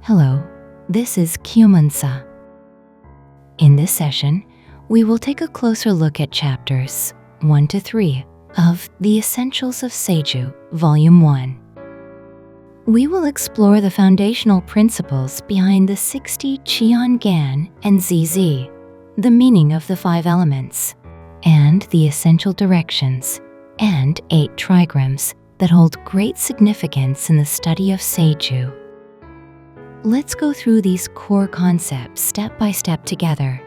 Hello, this is Geummunsa. In this session, we will take a closer look at chapters 1 to 3 of The Essentials of Saju, Volume 1. We will explore the foundational principles behind the 60 Cheon-gan and ZZ, the meaning of the 5 elements, and the essential directions and 8 trigrams that hold great significance in the study of Saju. Let's go through these core concepts step by step together.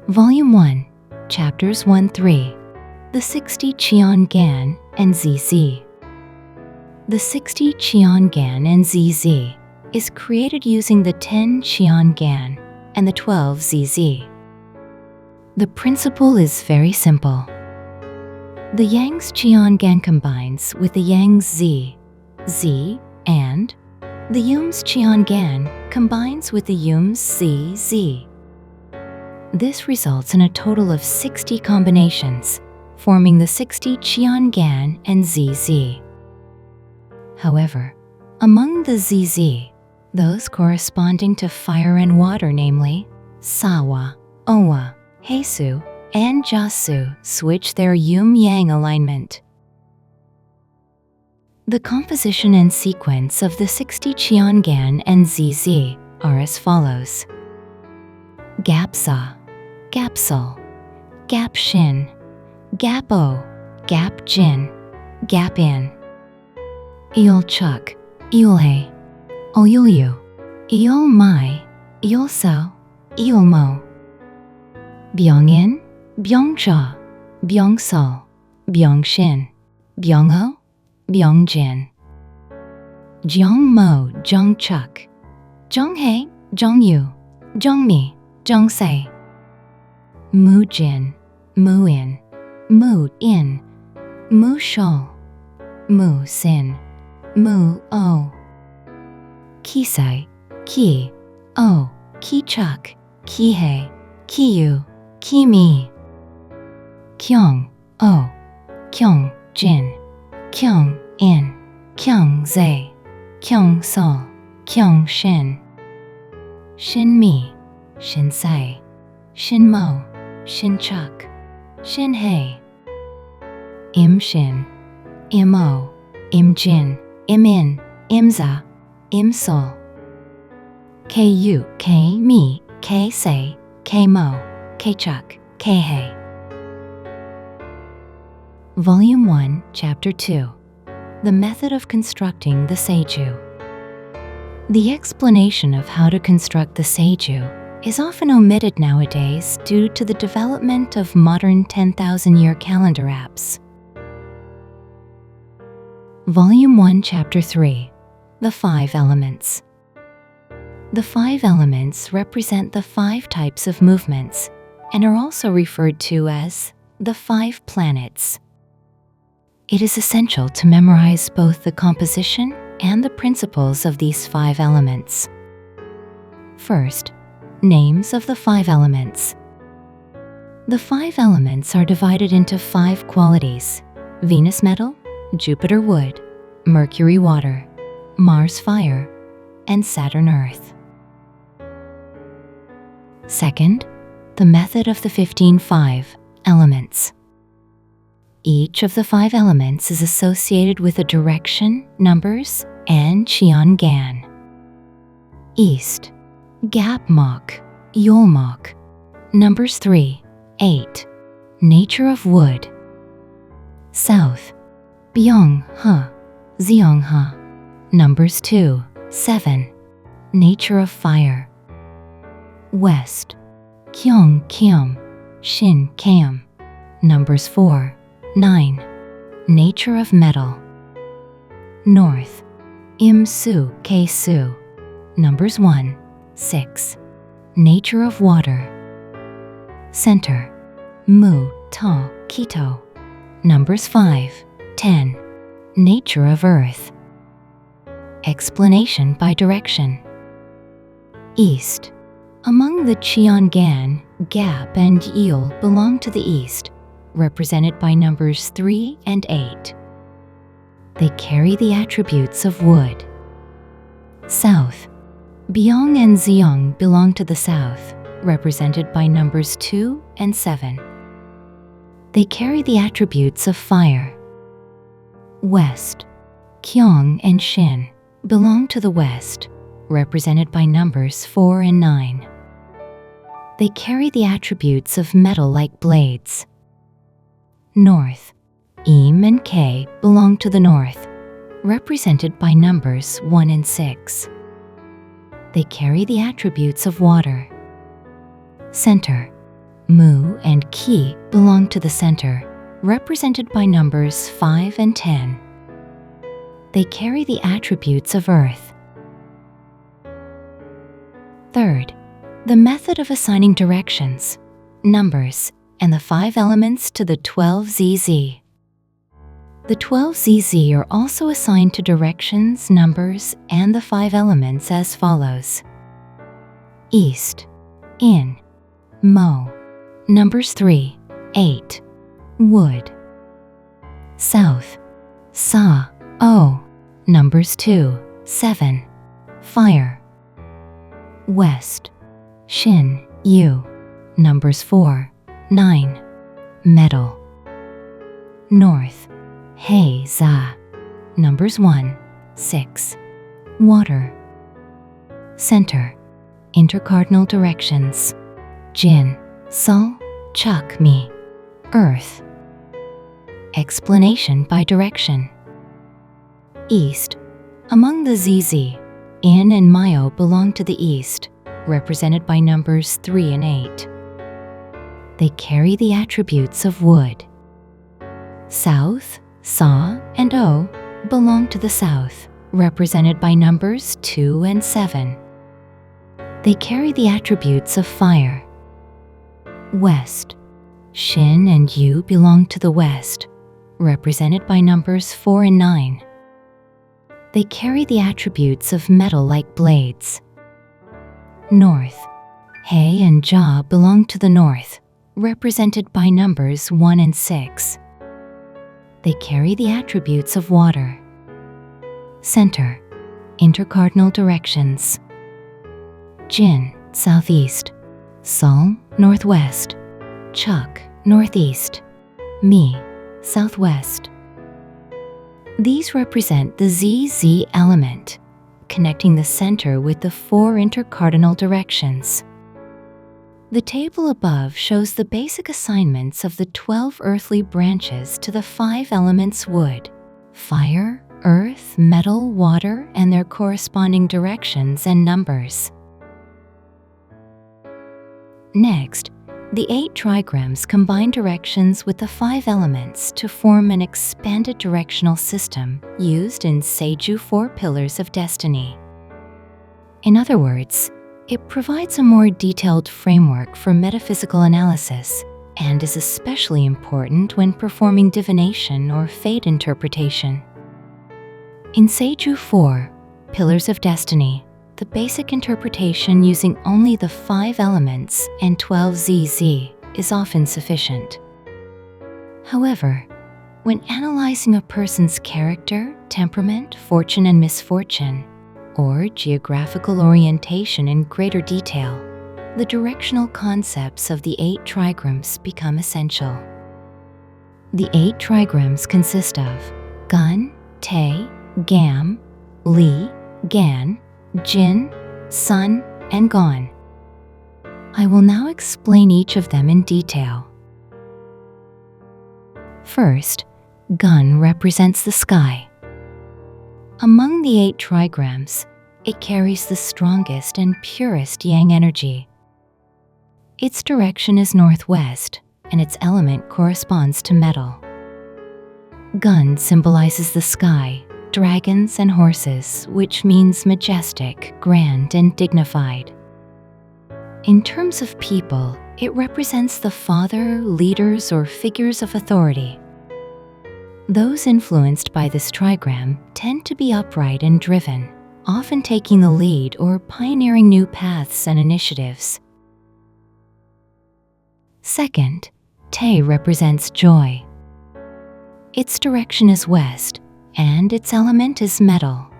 Volume 1, Chapters 1-3, the 60 Cheon-gan and ZZ. The 60 Cheon-gan and ZZ is created using the 10 Cheon-gan and the 12 ZZ. The principle is very simple. The Yang's Cheon-gan combines with the Yang's Z, and the Yum's Cheon-gan combines with the Yum's ZZ. This results in a total of 60 combinations, forming the 60 Cheon-gan and ZZ. However, among the ZZ, those corresponding to fire and water, namely Sawa, Owa, Heisu, and Jasu, switch their Yum-Yang alignment. The composition and sequence of the 60 Cheon-gan and ZZ are as follows: Gapsa, Gapsul, Gapshin, Gapo, Gapjin, Gapin, Eolchuk, Eolhe, Oyulyu, Eolmai, Eolso, Eolmo, Byongin, Byongcha, Byongsul, Byongshin, Byongho, Byongjin, Jeongmo, Jeongchuk, Jeonghae, Jeongyu, Jeongmi, Jeongse, Mujin, Muin, Mu-in, Mu-shol, Mu-sin, Mu-o, Kisai, Ki, O, Kichuk, Kihe, Kiyu, Kimi, Kyung, O, Kyung-jin, Kyung-in, Kyung-zae, Kyung-sol, Kyung-shin, Shin-mi, Shin-sai, Shin-mo, Shin-chuk, Shin-hae, Im-shin, Im-o, Im-jin, Im-in, Im-za, Im-sol, K-yu, K-mi, K-se, K-mo, K-chuk, K-hae. Volume 1, Chapter 2, the method of constructing the Saju. The explanation of how to construct the Saju is often omitted nowadays due to the development of modern 10,000-year calendar apps. Volume 1, Chapter 3, the 5 elements. The 5 elements represent the 5 types of movements and are also referred to as the 5 planets. It is essential to memorize both the composition and the principles of these 5 elements. First, names of the 5 elements. The 5 elements are divided into 5 qualities: Venus metal, Jupiter wood, Mercury water, Mars fire, and Saturn earth. Second, the method of the 15-5 elements. Each of the 5 elements is associated with a direction, numbers, and Cheon-gan. East, Gap-mok, Yol-mok. Numbers 3, 8. Nature of wood. South, Byong-ha, Zeong-ha. Numbers 2, 7. Nature of fire. West, Kyung-kyum, Shin-kam. Numbers 4, 9. Nature of metal. North, Im-su, K-su. Numbers 1, 6. Nature of water. Center, Mu-ta, Kito. Numbers 5, 10. Nature of earth. Explanation by direction. East. Among the Cheon-gan, Gap and Eel belong to the east, represented by numbers 3 and 8. They carry the attributes of wood. South. Byong and Zeong belong to the south, represented by numbers 2 and 7. They carry the attributes of fire. West. Kyong and Shin belong to the west, represented by numbers 4 and 9. They carry the attributes of metal like blades. North. Im and K belong to the north, represented by numbers 1 and 6. They carry the attributes of water. Center. Mu and Ki belong to the center, represented by numbers 5 and 10. They carry the attributes of earth. Third, the method of assigning directions, numbers, and the 5 elements to the 12 ZZ. The 12 ZZ are also assigned to directions, numbers, and the 5 elements as follows. East. In. Mo. Numbers 3, 8. Wood. South. Sa. O. Numbers 2, 7. Fire. West. Shin. Yu. Numbers 4, 9. Metal. North. Hei. Za. Numbers 1, 6. Water. Center. Intercardinal directions. Jin. Sol. Chuk. Mi. Earth. Explanation by direction. East. Among the ZZ, In and Mayo belong to the east, represented by numbers 3 and 8. They carry the attributes of wood. South, Sa, and O belong to the south, represented by numbers 2 and 7. They carry the attributes of fire. West. Shin and Yu belong to the west, represented by numbers 4 and 9. They carry the attributes of metal like blades. North. Hei and Ja belong to the north, represented by numbers 1 and 6. They carry the attributes of water. Center. Intercardinal directions. Jin, southeast. Sol, northwest. Chuk, northeast. Mi, southwest. These represent the ZZ element, connecting the center with the 4 intercardinal directions. The table above shows the basic assignments of the 12 earthly branches to the 5 elements wood, fire, earth, metal, water, and their corresponding directions and numbers. Next, the 8 trigrams combine directions with the 5 elements to form an expanded directional system used in Saju 4 Pillars of Destiny. In other words, it provides a more detailed framework for metaphysical analysis and is especially important when performing divination or fate interpretation. In Saju 4, Pillars of Destiny, the basic interpretation using only the 5 elements and 12 ZZ is often sufficient. However, when analyzing a person's character, temperament, fortune and misfortune, or geographical orientation in greater detail, the directional concepts of the 8 trigrams become essential. The 8 trigrams consist of Gun, Tae, Gam, Li, Gan, Jin, Sun, and Gon. I will now explain each of them in detail. First, Gun represents the sky. Among the 8 trigrams, it carries the strongest and purest yang energy. Its direction is northwest, and its element corresponds to metal. Gun symbolizes the sky, dragons, and horses, which means majestic, grand, and dignified. In terms of people, it represents the father, leaders, or figures of authority. Those influenced by this trigram tend to be upright and driven, often taking the lead or pioneering new paths and initiatives. Second, Tae represents joy. Its direction is west, and its element is metal.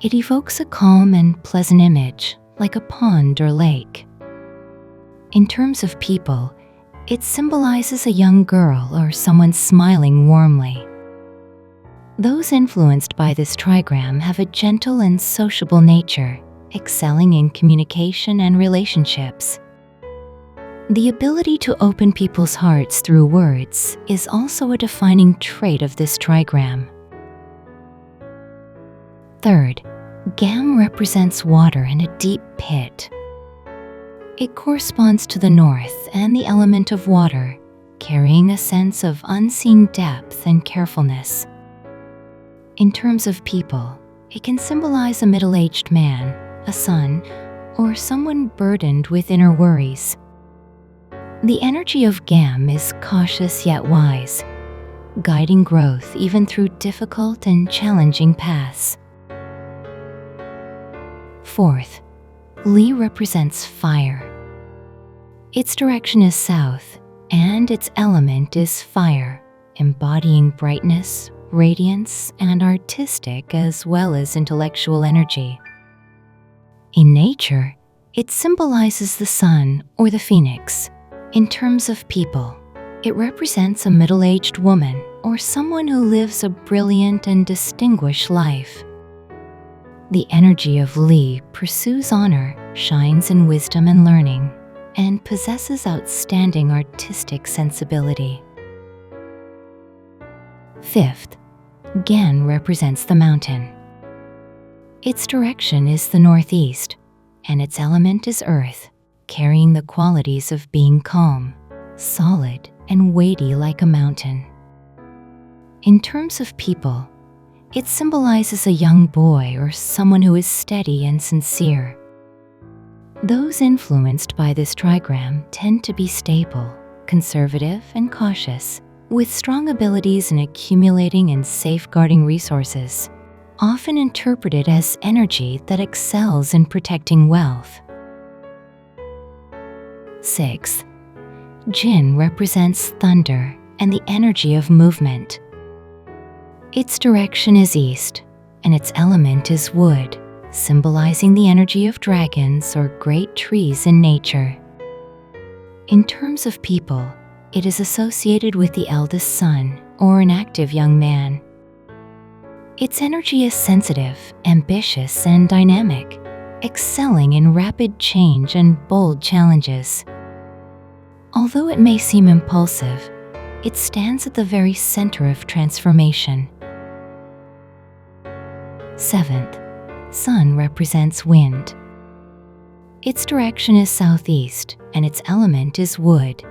It evokes a calm and pleasant image, like a pond or lake. In terms of people, it symbolizes a young girl or someone smiling warmly. Those influenced by this trigram have a gentle and sociable nature, excelling in communication and relationships. The ability to open people's hearts through words is also a defining trait of this trigram. Third, Gam represents water in a deep pit. It corresponds to the north and the element of water, carrying a sense of unseen depth and carefulness. In terms of people, it can symbolize a middle-aged man, a son, or someone burdened with inner worries. The energy of Gam is cautious yet wise, guiding growth even through difficult and challenging paths. Fourth, Lee represents fire. Its direction is south, and its element is fire, embodying brightness, radiance, and artistic as well as intellectual energy. In nature, it symbolizes the sun or the phoenix. In terms of people, it represents a middle-aged woman or someone who lives a brilliant and distinguished life. The energy of Lee pursues honor, shines in wisdom and learning, and possesses outstanding artistic sensibility. Fifth, Gan represents the mountain. Its direction is the northeast, and its element is earth, carrying the qualities of being calm, solid, and weighty like a mountain. In terms of people, it symbolizes a young boy or someone who is steady and sincere. Those influenced by this trigram tend to be stable, conservative, and cautious, with strong abilities in accumulating and safeguarding resources, often interpreted as energy that excels in protecting wealth. Sixth, Jin represents thunder and the energy of movement. Its direction is east, and its element is wood, symbolizing the energy of dragons or great trees in nature. In terms of people, it is associated with the eldest son or an active young man. Its energy is sensitive, ambitious, and dynamic, excelling in rapid change and bold challenges. Although it may seem impulsive, it stands at the very center of transformation. Seventh, Sun represents wind. Its direction is southeast, and its element is wood.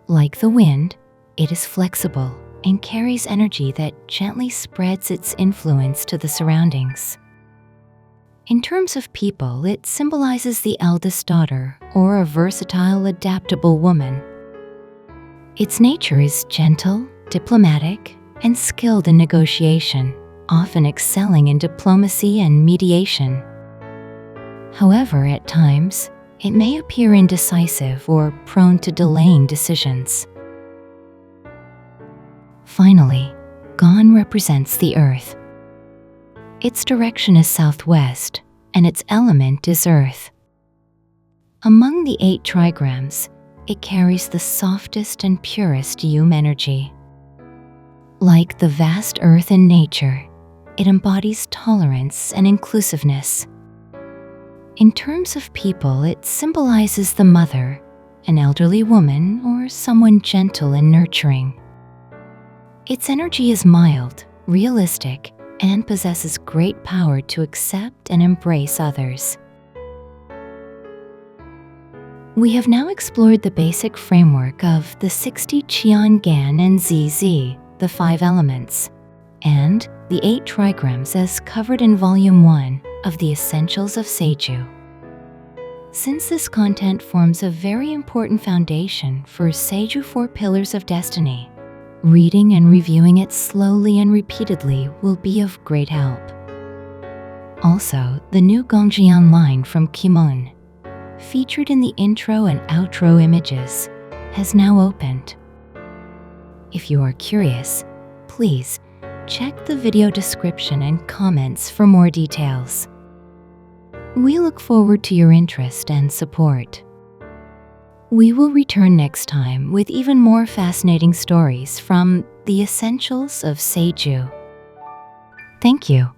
Like the wind, it is flexible and carries energy that gently spreads its influence to the surroundings. In terms of people, it symbolizes the eldest daughter or a versatile, adaptable woman. Its nature is gentle, diplomatic, and skilled in negotiation, often excelling in diplomacy and mediation. However, at times, it may appear indecisive or prone to delaying decisions. Finally, Gan represents the earth. Its direction is southwest, and its element is earth. Among the 8 trigrams, it carries the softest and purest Yum energy. Like the vast earth in nature, it embodies tolerance and inclusiveness. In terms of people, it symbolizes the mother, an elderly woman, or someone gentle and nurturing. Its energy is mild, realistic, and possesses great power to accept and embrace others. We have now explored the basic framework of the 60 Cheon Gan and ZZ, the 5 elements, and the 8 trigrams as covered in Volume 1 of the Essentials of Saju. Since this content forms a very important foundation for Saju 4 Pillars of Destiny, reading and reviewing it slowly and repeatedly will be of great help. Also, the new Gongjian line from Geummun, featured in the intro and outro images, has now opened. If you are curious, please check the video description and comments for more details. We look forward to your interest and support. We will return next time with even more fascinating stories from the Essentials of Saju. Thank you.